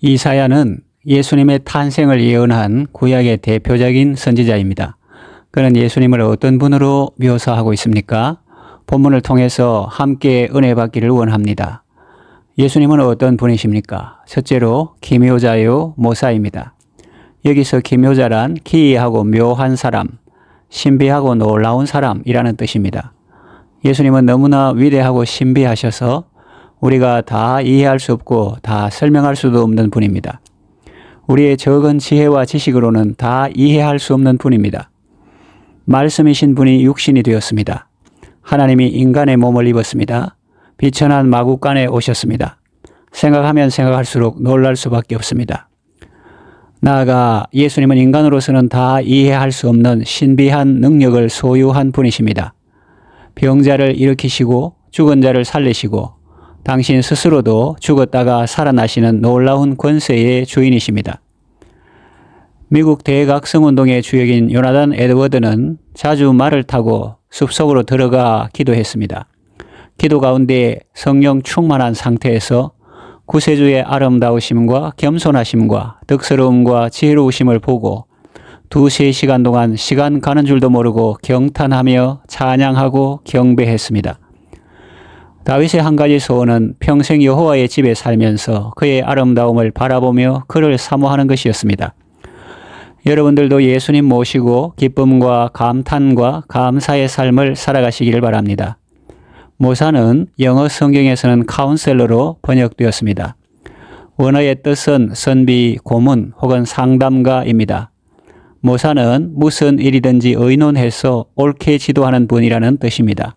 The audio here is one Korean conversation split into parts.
이사야는 예수님의 탄생을 예언한 구약의 대표적인 선지자입니다. 그는 예수님을 어떤 분으로 묘사하고 있습니까? 본문을 통해서 함께 은혜 받기를 원합니다. 예수님은 어떤 분이십니까? 첫째로 기묘자요 모사입니다. 여기서 기묘자란 기이하고 묘한 사람, 신비하고 놀라운 사람이라는 뜻입니다. 예수님은 너무나 위대하고 신비하셔서 우리가 다 이해할 수 없고 다 설명할 수도 없는 분입니다. 우리의 적은 지혜와 지식으로는 다 이해할 수 없는 분입니다. 말씀이신 분이 육신이 되었습니다. 하나님이 인간의 몸을 입었습니다. 비천한 마구간에 오셨습니다. 생각하면 생각할수록 놀랄 수밖에 없습니다. 나아가 예수님은 인간으로서는 다 이해할 수 없는 신비한 능력을 소유한 분이십니다. 병자를 일으키시고 죽은 자를 살리시고 당신 스스로도 죽었다가 살아나시는 놀라운 권세의 주인이십니다. 미국 대각성운동의 주역인 요나단 에드워드는 자주 말을 타고 숲속으로 들어가 기도했습니다. 기도 가운데 성령 충만한 상태에서 구세주의 아름다우심과 겸손하심과 덕스러움과 지혜로우심을 보고 2-3시간 동안 시간 가는 줄도 모르고 경탄하며 찬양하고 경배했습니다. 다윗의 한 가지 소원은 평생 여호와의 집에 살면서 그의 아름다움을 바라보며 그를 사모하는 것이었습니다. 여러분들도 예수님 모시고 기쁨과 감탄과 감사의 삶을 살아가시기를 바랍니다. 모사는 영어 성경에서는 카운셀러로 번역되었습니다. 원어의 뜻은 선비, 고문 혹은 상담가입니다. 모사는 무슨 일이든지 의논해서 옳게 지도하는 분이라는 뜻입니다.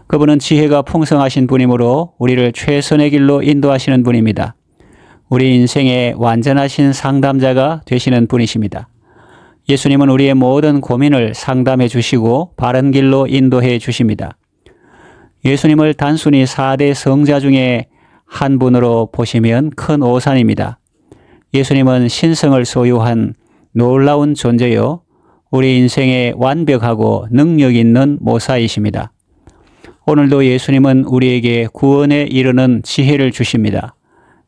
그분은 지혜가 풍성하신 분이므로 우리를 최선의 길로 인도하시는 분입니다. 우리 인생의 완전하신 상담자가 되시는 분이십니다. 예수님은 우리의 모든 고민을 상담해 주시고 바른 길로 인도해 주십니다. 예수님을 단순히 4대 성자 중에 한 분으로 보시면 큰 오산입니다. 예수님은 신성을 소유한 놀라운 존재요, 우리 인생의 완벽하고 능력 있는 모사이십니다. 오늘도 예수님은 우리에게 구원에 이르는 지혜를 주십니다.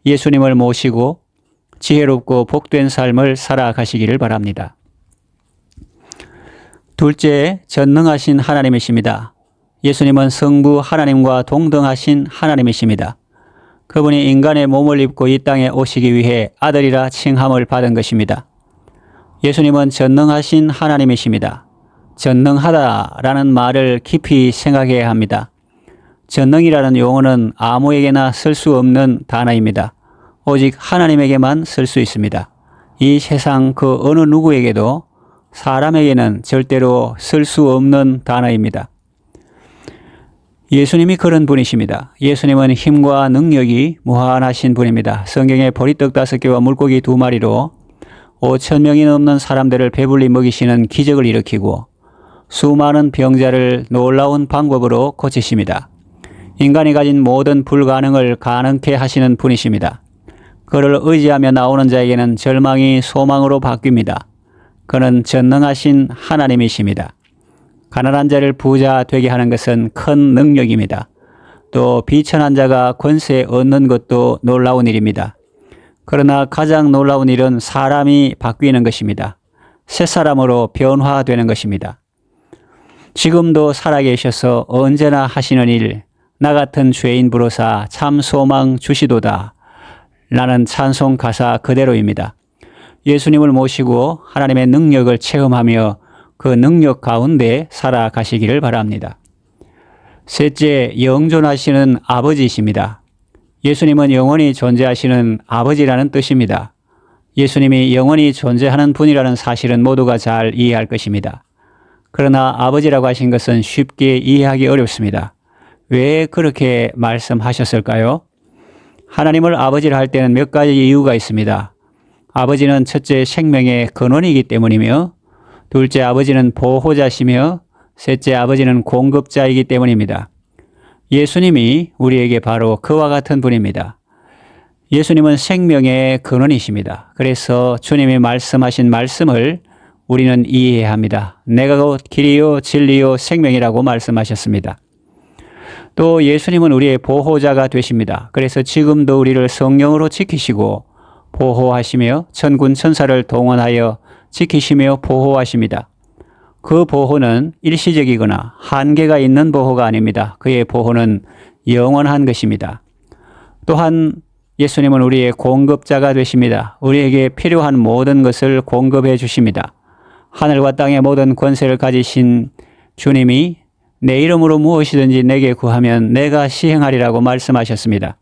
예수님을 모시고 지혜롭고 복된 삶을 살아가시기를 바랍니다. 둘째, 전능하신 하나님이십니다. 예수님은 성부 하나님과 동등하신 하나님이십니다. 그분이 인간의 몸을 입고 이 땅에 오시기 위해 아들이라 칭함을 받은 것입니다. 예수님은 전능하신 하나님이십니다. 전능하다라는 말을 깊이 생각해야 합니다. 전능이라는 용어는 아무에게나 쓸 수 없는 단어입니다. 오직 하나님에게만 쓸 수 있습니다. 이 세상 그 어느 누구에게도 사람에게는 절대로 쓸 수 없는 단어입니다. 예수님이 그런 분이십니다. 예수님은 힘과 능력이 무한하신 분입니다. 성경에 보리떡 5개와 물고기 2마리로 5,000명이 넘는 사람들을 배불리 먹이시는 기적을 일으키고 수많은 병자를 놀라운 방법으로 고치십니다. 인간이 가진 모든 불가능을 가능케 하시는 분이십니다. 그를 의지하며 나오는 자에게는 절망이 소망으로 바뀝니다. 그는 전능하신 하나님이십니다. 가난한 자를 부자 되게 하는 것은 큰 능력입니다. 또 비천한 자가 권세 얻는 것도 놀라운 일입니다. 그러나 가장 놀라운 일은 사람이 바뀌는 것입니다. 새 사람으로 변화되는 것입니다. 지금도 살아계셔서 언제나 하시는 일, 나 같은 죄인 부르사 참 소망 주시도다 라는 찬송 가사 그대로입니다. 예수님을 모시고 하나님의 능력을 체험하며 그 능력 가운데 살아가시기를 바랍니다. 셋째, 영존하시는 아버지이십니다. 예수님은 영원히 존재하시는 아버지라는 뜻입니다. 예수님이 영원히 존재하는 분이라는 사실은 모두가 잘 이해할 것입니다. 그러나 아버지라고 하신 것은 쉽게 이해하기 어렵습니다. 왜 그렇게 말씀하셨을까요? 하나님을 아버지라 할 때는 몇 가지 이유가 있습니다. 아버지는 첫째 생명의 근원이기 때문이며, 둘째 아버지는 보호자시며, 셋째 아버지는 공급자이기 때문입니다. 예수님이 우리에게 바로 그와 같은 분입니다. 예수님은 생명의 근원이십니다. 그래서 주님이 말씀하신 말씀을 우리는 이해해야 합니다. 내가 곧 길이요 진리요 생명이라고 말씀하셨습니다. 또 예수님은 우리의 보호자가 되십니다. 그래서 지금도 우리를 성령으로 지키시고 보호하시며 천군 천사를 동원하여 지키시며 보호하십니다. 그 보호는 일시적이거나 한계가 있는 보호가 아닙니다. 그의 보호는 영원한 것입니다. 또한 예수님은 우리의 공급자가 되십니다. 우리에게 필요한 모든 것을 공급해 주십니다. 하늘과 땅의 모든 권세를 가지신 주님이 내 이름으로 무엇이든지 내게 구하면 내가 시행하리라고 말씀하셨습니다.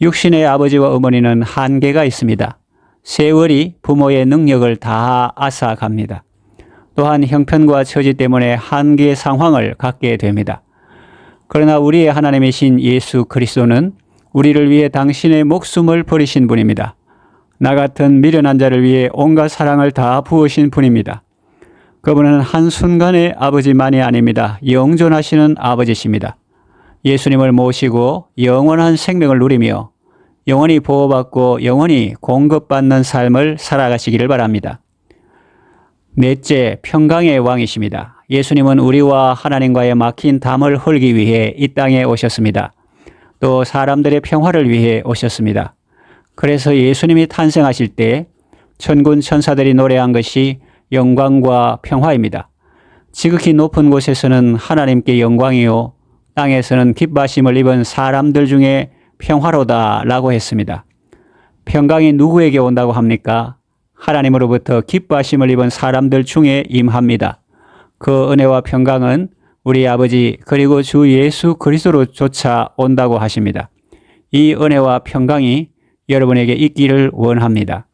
육신의 아버지와 어머니는 한계가 있습니다. 세월이 부모의 능력을 다 앗아갑니다. 또한 형편과 처지 때문에 한계의 상황을 갖게 됩니다. 그러나 우리의 하나님이신 예수 그리스도는 우리를 위해 당신의 목숨을 버리신 분입니다. 나 같은 미련한 자를 위해 온갖 사랑을 다 부으신 분입니다. 그분은 한순간의 아버지만이 아닙니다. 영존하시는 아버지십니다. 예수님을 모시고 영원한 생명을 누리며 영원히 보호받고 영원히 공급받는 삶을 살아가시기를 바랍니다. 넷째, 평강의 왕이십니다. 예수님은 우리와 하나님과의 막힌 담을 헐기 위해 이 땅에 오셨습니다. 또 사람들의 평화를 위해 오셨습니다. 그래서 예수님이 탄생하실 때 천군 천사들이 노래한 것이 영광과 평화입니다. 지극히 높은 곳에서는 하나님께 영광이요 땅에서는 기뻐하심을 입은 사람들 중에 평화로다라고 했습니다. 평강이 누구에게 온다고 합니까? 하나님으로부터 기뻐하심을 입은 사람들 중에 임합니다. 그 은혜와 평강은 우리 아버지 그리고 주 예수 그리스도로조차 온다고 하십니다. 이 은혜와 평강이 여러분에게 있기를 원합니다.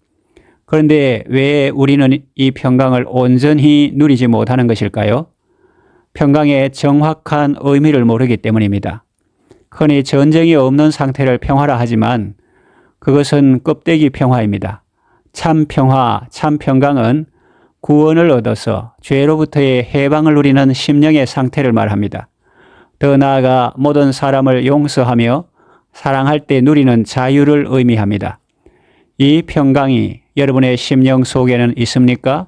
그런데 왜 우리는 이 평강을 온전히 누리지 못하는 것일까요? 평강의 정확한 의미를 모르기 때문입니다. 흔히 전쟁이 없는 상태를 평화라 하지만 그것은 껍데기 평화입니다. 참 평화, 참 평강은 구원을 얻어서 죄로부터의 해방을 누리는 심령의 상태를 말합니다. 더 나아가 모든 사람을 용서하며 사랑할 때 누리는 자유를 의미합니다. 이 평강이 여러분의 심령 속에는 있습니까?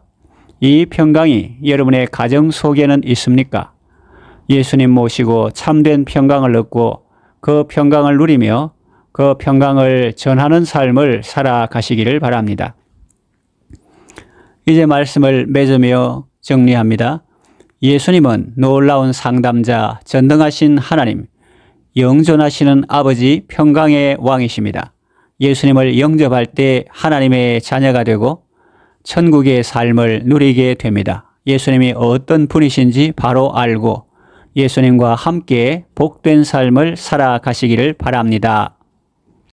이 평강이 여러분의 가정 속에는 있습니까? 예수님 모시고 참된 평강을 얻고 그 평강을 누리며 그 평강을 전하는 삶을 살아가시기를 바랍니다. 이제 말씀을 맺으며 정리합니다. 예수님은 놀라운 상담자, 전능하신 하나님, 영존하시는 아버지, 평강의 왕이십니다. 예수님을 영접할 때 하나님의 자녀가 되고 천국의 삶을 누리게 됩니다. 예수님이 어떤 분이신지 바로 알고 예수님과 함께 복된 삶을 살아가시기를 바랍니다.